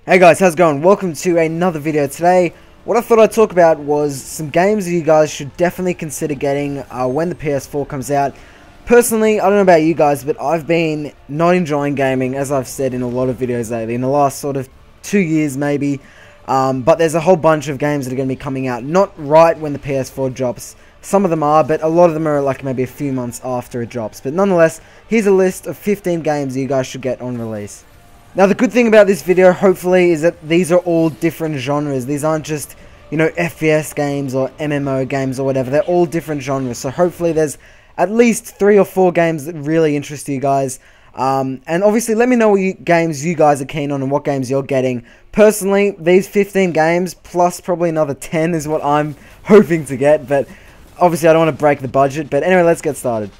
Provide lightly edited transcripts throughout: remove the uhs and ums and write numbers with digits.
Hey guys, how's it going? Welcome to another video. Today, what I thought I'd talk about was some games that you guys should definitely consider getting when the PS4 comes out. Personally, I don't know about you guys, but I've been not enjoying gaming, as I've said in a lot of videos lately, in the last sort of 2 years maybe. But there's a whole bunch of games that are going to be coming out, not right when the PS4 drops. Some of them are, but a lot of them are like maybe a few months after it drops. But nonetheless, here's a list of 15 games that you guys should get on release. Now the good thing about this video, hopefully, is that these are all different genres. These aren't just, you know, FPS games or MMO games or whatever. They're all different genres. So hopefully there's at least 3 or 4 games that really interest you guys. And obviously let me know what games you guys are keen on and what games you're getting. Personally, these 15 games plus probably another 10 is what I'm hoping to get. But obviously I don't want to break the budget. But anyway, let's get started.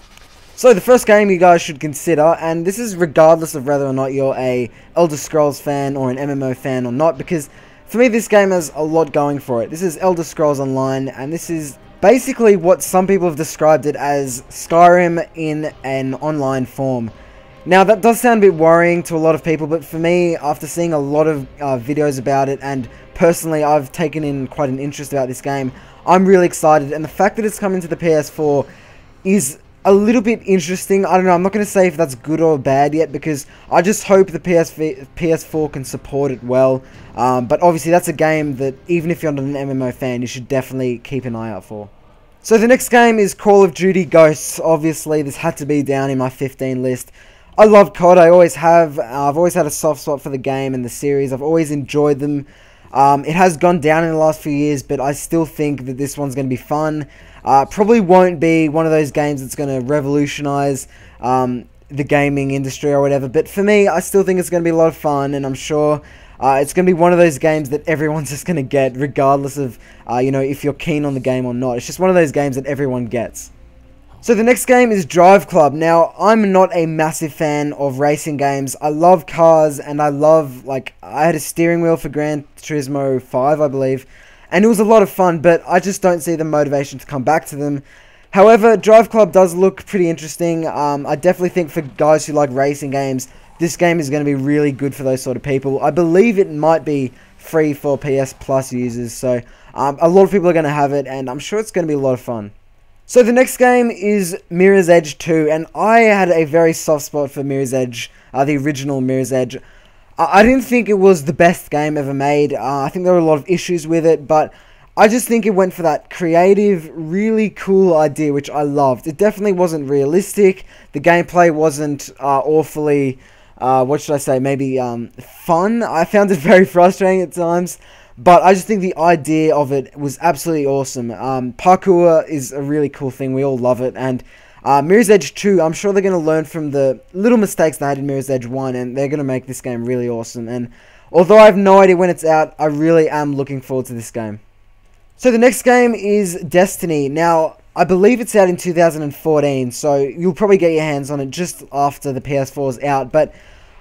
So the first game you guys should consider, and this is regardless of whether or not you're a Elder Scrolls fan or an MMO fan or not, because for me this game has a lot going for it. This is Elder Scrolls Online, and this is basically what some people have described it as Skyrim in an online form. Now that does sound a bit worrying to a lot of people, but for me, after seeing a lot of videos about it, and personally I've taken in quite an interest about this game, I'm really excited, and the fact that it's coming to the PS4 is a little bit interesting. I don't know, I'm not going to say if that's good or bad yet, because I just hope the PS4 can support it well. But obviously that's a game that even if you're not an MMO fan, you should definitely keep an eye out for. So the next game is Call of Duty Ghosts. Obviously this had to be down in my 15 list. I love COD, I always have. I've always had a soft spot for the game and the series. I've always enjoyed them. It has gone down in the last few years, but I still think that this one's going to be fun. Probably won't be one of those games that's going to revolutionize the gaming industry or whatever, but for me, I still think it's going to be a lot of fun, and I'm sure it's going to be one of those games that everyone's just going to get, regardless of, you know, if you're keen on the game or not. It's just one of those games that everyone gets. So the next game is Driveclub. Now, I'm not a massive fan of racing games. I love cars, and I love, like, I had a steering wheel for Gran Turismo 5, I believe, and it was a lot of fun, but I just don't see the motivation to come back to them. However, Driveclub does look pretty interesting. I definitely think for guys who like racing games, this game is going to be really good for those sort of people. I believe it might be free for PS Plus users, so a lot of people are going to have it, and I'm sure it's going to be a lot of fun. So the next game is Mirror's Edge 2, and I had a very soft spot for Mirror's Edge, the original Mirror's Edge. I didn't think it was the best game ever made. I think there were a lot of issues with it, but I just think it went for that creative, really cool idea, which I loved. It definitely wasn't realistic. The gameplay wasn't awfully, what should I say, maybe fun. I found it very frustrating at times. But I just think the idea of it was absolutely awesome. Parkour is a really cool thing. We all love it. And Mirror's Edge 2, I'm sure they're going to learn from the little mistakes they had in Mirror's Edge 1. And they're going to make this game really awesome. And although I have no idea when it's out, I really am looking forward to this game. So the next game is Destiny. Now, I believe it's out in 2014. So you'll probably get your hands on it just after the PS4 is out. But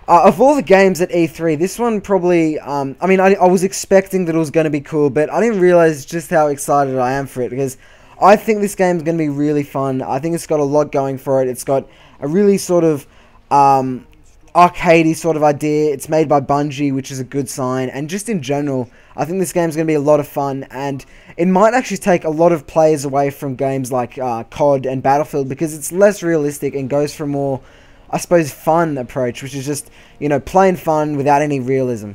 of all the games at E3, this one probably, I mean, I was expecting that it was going to be cool, but I didn't realize just how excited I am for it, because I think this game is going to be really fun. I think it's got a lot going for it. It's got a really sort of arcadey sort of idea. It's made by Bungie, which is a good sign, and just in general, I think this game is going to be a lot of fun, and it might actually take a lot of players away from games like COD and Battlefield, because it's less realistic and goes for more, I suppose, fun approach, which is just, you know, plain fun without any realism.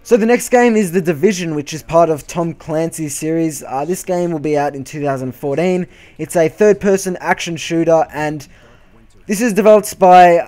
So the next game is The Division, which is part of Tom Clancy's series. This game will be out in 2014. It's a third-person action shooter, and this is developed by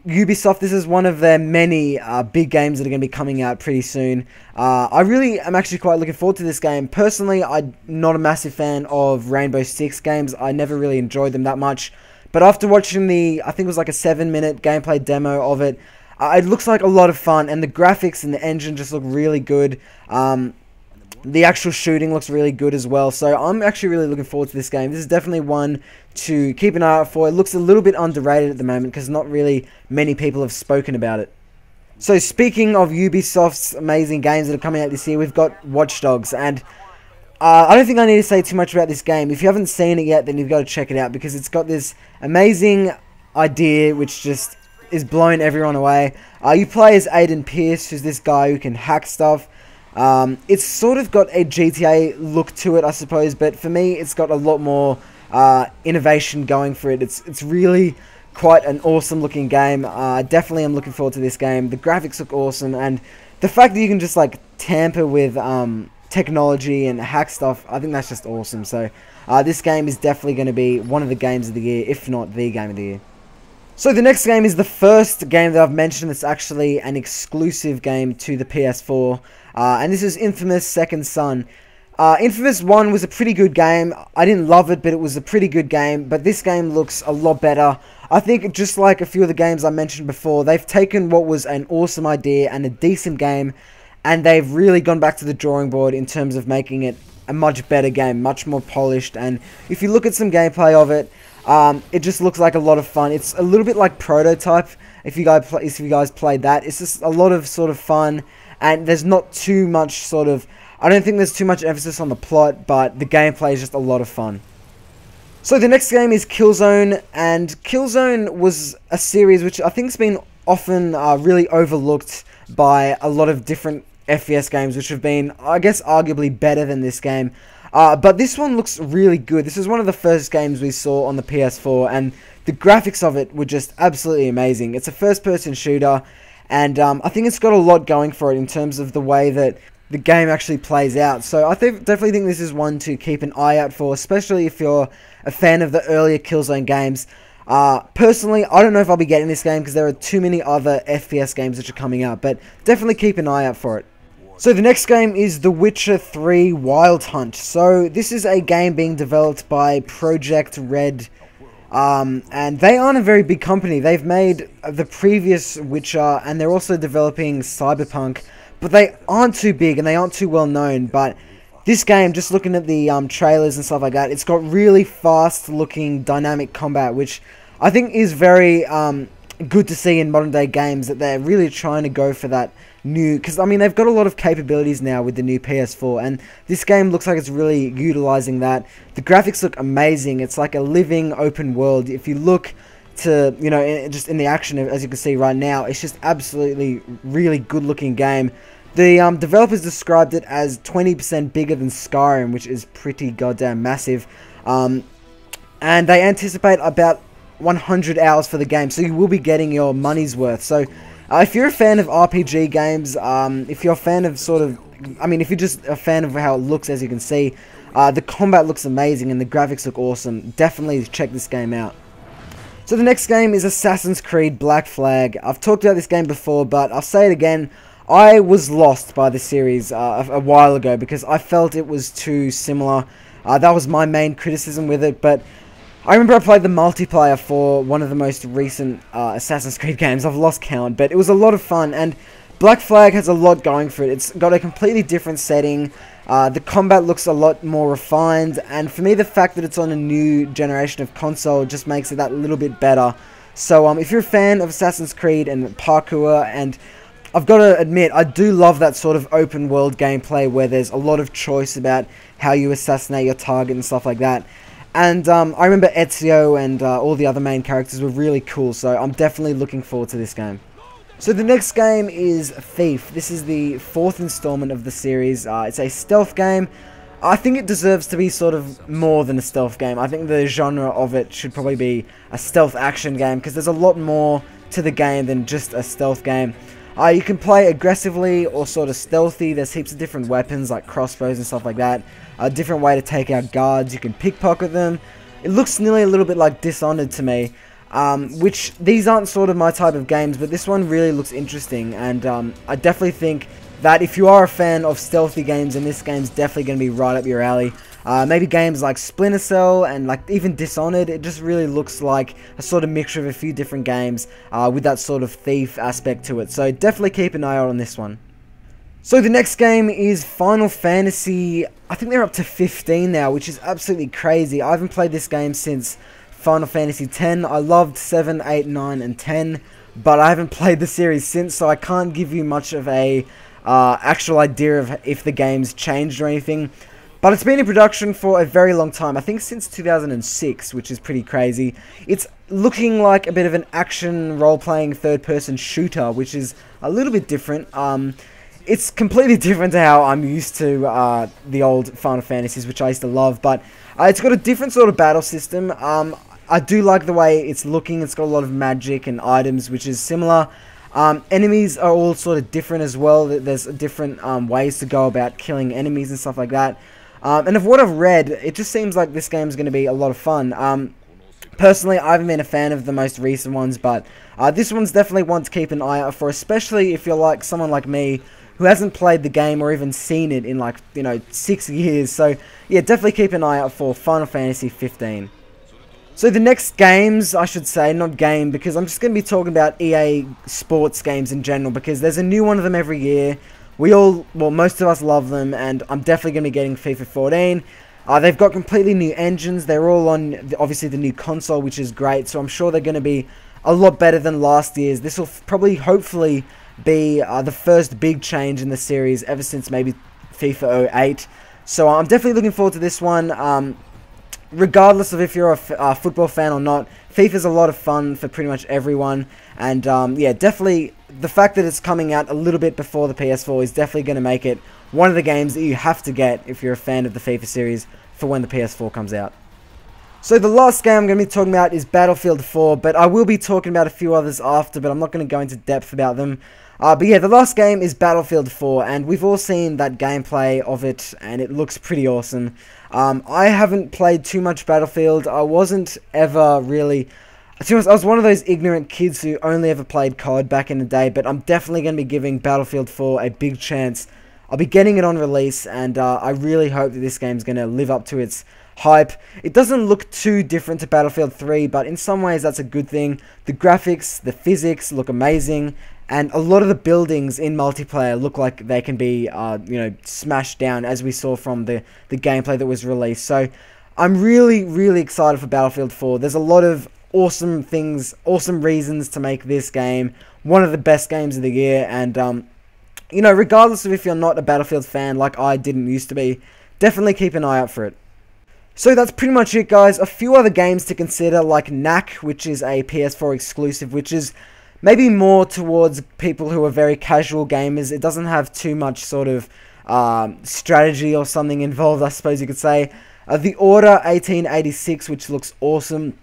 Ubisoft. This is one of their many big games that are going to be coming out pretty soon. I really am actually quite looking forward to this game. Personally, I'm not a massive fan of Rainbow Six games. I never really enjoyed them that much. But after watching I think it was like a 7-minute gameplay demo of it, it looks like a lot of fun, and the graphics and the engine just look really good. The actual shooting looks really good as well, so I'm actually really looking forward to this game. This is definitely one to keep an eye out for. It looks a little bit underrated at the moment, because not really many people have spoken about it. So speaking of Ubisoft's amazing games that are coming out this year, we've got Watch Dogs, and I don't think I need to say too much about this game. If you haven't seen it yet, then you've got to check it out, because it's got this amazing idea which just is blowing everyone away. You play as Aiden Pierce, who's this guy who can hack stuff. It's sort of got a GTA look to it, I suppose, but for me, it's got a lot more innovation going for it. It's really quite an awesome looking game. Definitely am looking forward to this game. The graphics look awesome, and the fact that you can just like tamper with technology and hack stuff, I think that's just awesome. So this game is definitely going to be one of the games of the year, if not the game of the year. So the next game is the first game that I've mentioned that's actually an exclusive game to the PS4, and this is Infamous Second Son. Infamous 1 was a pretty good game. I didn't love it, but it was a pretty good game, but this game looks a lot better. I think just like a few of the games I mentioned before, they've taken what was an awesome idea and a decent game, and they've really gone back to the drawing board in terms of making it a much better game, much more polished. And if you look at some gameplay of it, it just looks like a lot of fun. It's a little bit like Prototype. If you guys played that, it's just a lot of sort of fun, and there's not too much sort of, I don't think there's too much emphasis on the plot, but the gameplay is just a lot of fun. So the next game is Killzone, and Killzone was a series which I think has been often really overlooked by a lot of different FPS games, which have been, I guess, arguably better than this game. But this one looks really good. This is one of the first games we saw on the PS4, and the graphics of it were just absolutely amazing. It's a first-person shooter, and I think it's got a lot going for it in terms of the way that the game actually plays out. So I definitely think this is one to keep an eye out for, especially if you're a fan of the earlier Killzone games. Personally, I don't know if I'll be getting this game because there are too many other FPS games which are coming out, but definitely keep an eye out for it. So the next game is The Witcher 3 Wild Hunt. So this is a game being developed by Project Red, and they aren't a very big company. They've made the previous Witcher, and they're also developing Cyberpunk, but they aren't too big and they aren't too well known. But this game, just looking at the trailers and stuff like that, it's got really fast looking dynamic combat, which I think is very good to see in modern day games, that they're really trying to go for that new, because I mean they've got a lot of capabilities now with the new PS4, and this game looks like it's really utilizing that. The graphics look amazing. It's like a living open world. If you look to, you know, just in the action, as you can see right now, it's just absolutely really good looking game. The developers described it as 20% bigger than Skyrim, which is pretty goddamn massive, and they anticipate about 100 hours for the game, so you will be getting your money's worth. So if you're a fan of RPG games, if you're a fan of sort of, I mean, if you're just a fan of how it looks, as you can see, the combat looks amazing and the graphics look awesome. Definitely check this game out. So the next game is Assassin's Creed Black Flag. I've talked about this game before, but I'll say it again. I was lost by the series a while ago because I felt it was too similar. That was my main criticism with it, but I remember I played the multiplayer for one of the most recent Assassin's Creed games. I've lost count, but it was a lot of fun, and Black Flag has a lot going for it. It's got a completely different setting. The combat looks a lot more refined, and for me, the fact that it's on a new generation of console just makes it that little bit better. So if you're a fan of Assassin's Creed and parkour, and I've got to admit, I do love that sort of open world gameplay where there's a lot of choice about how you assassinate your target and stuff like that. And I remember Ezio and all the other main characters were really cool, so I'm definitely looking forward to this game. So the next game is Thief. This is the 4th installment of the series. It's a stealth game. I think it deserves to be sort of more than a stealth game. I think the genre of it should probably be a stealth action game, because there's a lot more to the game than just a stealth game. You can play aggressively or sort of stealthy. There's heaps of different weapons like crossbows and stuff like that. A different way to take out guards. You can pickpocket them. It looks nearly a little bit like Dishonored to me, which these aren't sort of my type of games, but this one really looks interesting, and I definitely think that if you are a fan of stealthy games, then this game's definitely going to be right up your alley. Maybe games like Splinter Cell and like even Dishonored, it just really looks like a sort of mixture of a few different games with that sort of thief aspect to it. So definitely keep an eye out on this one. So the next game is Final Fantasy. I think they're up to 15 now, which is absolutely crazy. I haven't played this game since Final Fantasy X. I loved 7, 8, 9, and 10, but I haven't played the series since, so I can't give you much of a actual idea of if the game's changed or anything. But it's been in production for a very long time. I think since 2006, which is pretty crazy. It's looking like a bit of an action role-playing third-person shooter, which is a little bit different. It's completely different to how I'm used to the old Final Fantasies, which I used to love. But it's got a different sort of battle system. I do like the way it's looking. It's got a lot of magic and items, which is similar. Enemies are all sort of different as well. There's different ways to go about killing enemies and stuff like that. And of what I've read, it just seems like this game's going to be a lot of fun. Personally, I haven't been a fan of the most recent ones, but this one's definitely one to keep an eye out for, especially if you're like someone like me who hasn't played the game or even seen it in like, 6 years. So yeah, definitely keep an eye out for Final Fantasy 15. So the next games, I should say, not game, because I'm just going to be talking about EA sports games in general, because there's a new one of them every year. Most of us love them, and I'm definitely going to be getting FIFA 14. They've got completely new engines. They're all on, obviously, the new console, which is great, so I'm sure they're going to be a lot better than last year's. This will probably, hopefully, be the first big change in the series ever since maybe FIFA 08. So I'm definitely looking forward to this one. Regardless of if you're a football fan or not, FIFA's a lot of fun for pretty much everyone. And yeah, definitely the fact that it's coming out a little bit before the PS4 is definitely going to make it one of the games that you have to get if you're a fan of the FIFA series for when the PS4 comes out. So the last game I'm going to be talking about is Battlefield 4, but I will be talking about a few others after, but I'm not going to go into depth about them. But yeah, the last game is Battlefield 4, and we've all seen that gameplay of it, and it looks pretty awesome. I haven't played too much Battlefield. I wasn't ever really... I was one of those ignorant kids who only ever played COD back in the day, but I'm definitely going to be giving Battlefield 4 a big chance. I'll be getting it on release, and I really hope that this game's going to live up to its hype. It doesn't look too different to Battlefield 3, but in some ways that's a good thing. The graphics, the physics look amazing, and a lot of the buildings in multiplayer look like they can be, smashed down, as we saw from the gameplay that was released. So I'm really, really excited for Battlefield 4. There's a lot of awesome things, awesome reasons to make this game one of the best games of the year, and regardless of if you're not a Battlefield fan like I didn't used to be, definitely keep an eye out for it. So that's pretty much it, guys. A few other games to consider, like Knack, which is a PS4 exclusive, which is maybe more towards people who are very casual gamers. It doesn't have too much sort of strategy or something involved, I suppose you could say. The Order 1886, which looks awesome,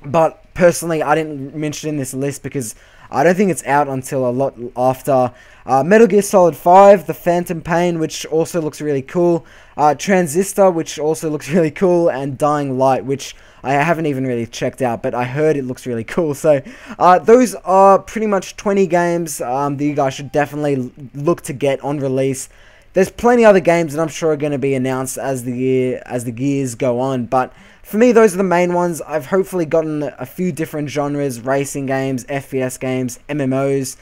but personally I didn't mention it in this list because I don't think it's out until a lot after. Metal Gear Solid 5, The Phantom Pain, which also looks really cool. Transistor, which also looks really cool. And Dying Light, which I haven't even really checked out, but I heard it looks really cool. So those are pretty much 20 games that you guys should definitely look to get on release. There's plenty other games that I'm sure are going to be announced as the years go on, but for me, those are the main ones. I've hopefully gotten a few different genres: racing games, FPS games, MMOs,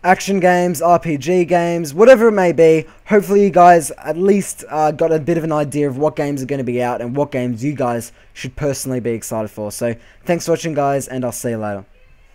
action games, RPG games, whatever it may be. Hopefully you guys at least got a bit of an idea of what games are going to be out and what games you guys should personally be excited for. So thanks for watching, guys, and I'll see you later.